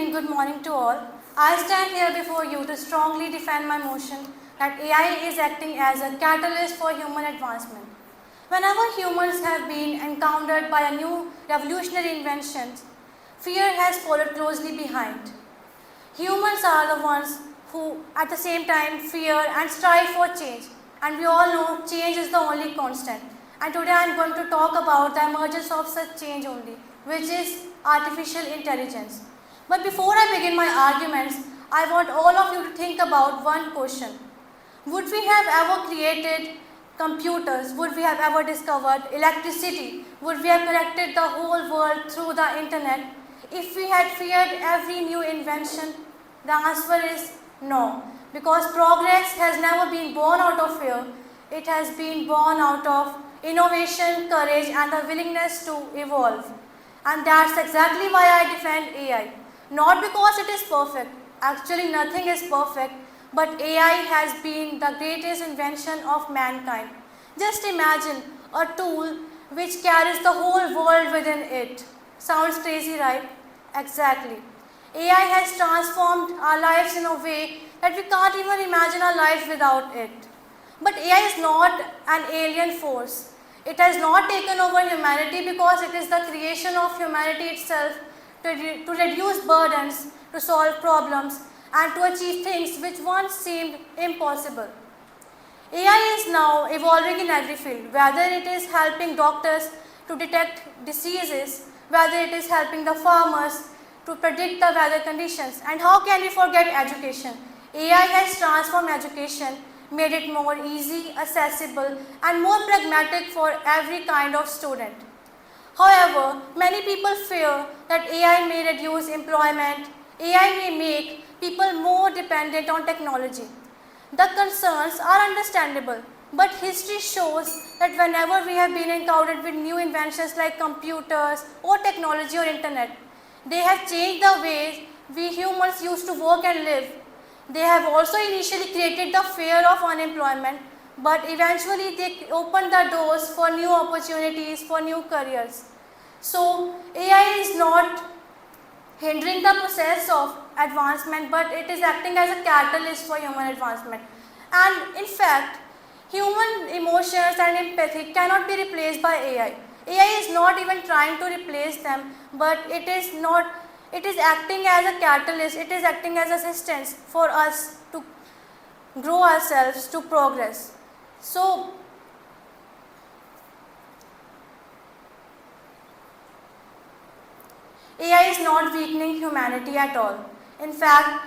evening, good morning to all. I stand here before you to strongly defend my motion that AI is acting as a catalyst for human advancement. Whenever humans have been encountered by a new revolutionary invention, fear has followed closely behind. Humans are the ones who at the same time fear and strive for change, and we all know change is the only constant. And today I am going to talk about the emergence of such change only, which is artificial intelligence. But before I begin my arguments, I want all of you to think about one question. Would we have ever created computers? Would we have ever discovered electricity? Would we have connected the whole world through the internet if we had feared every new invention? The answer is no, because progress has never been born out of fear. It has been born out of innovation, courage, and the willingness to evolve. And that's exactly why I defend AI. Not because it is perfect, actually nothing is perfect, but AI has been the greatest invention of mankind. Just imagine a tool which carries the whole world within it. Sounds crazy, right? Exactly. AI has transformed our lives in a way that we can't even imagine our lives without it. But AI is not an alien force. It has not taken over humanity because it is the creation of humanity itself to reduce burdens, to solve problems, and to achieve things which once seemed impossible. AI is now evolving in every field, whether it is helping doctors to detect diseases, whether it is helping the farmers to predict the weather conditions, and how can we forget education? AI has transformed education, made it more easy, accessible, and more pragmatic for every kind of student. However, many people fear that AI may reduce employment, AI may make people more dependent on technology. The concerns are understandable, but history shows that whenever we have been encountered with new inventions like computers or technology or internet, they have changed the ways we humans used to work and live. They have also initially created the fear of unemployment, but eventually they opened the doors for new opportunities, for new careers. So AI is not hindering the process of advancement, but it is acting as a catalyst for human advancement. And in fact, human emotions and empathy cannot be replaced by AI. AI is not even trying to replace them, but it is acting as a catalyst, it is acting as assistance for us to grow ourselves, to progress. So, AI is not weakening humanity at all. In fact,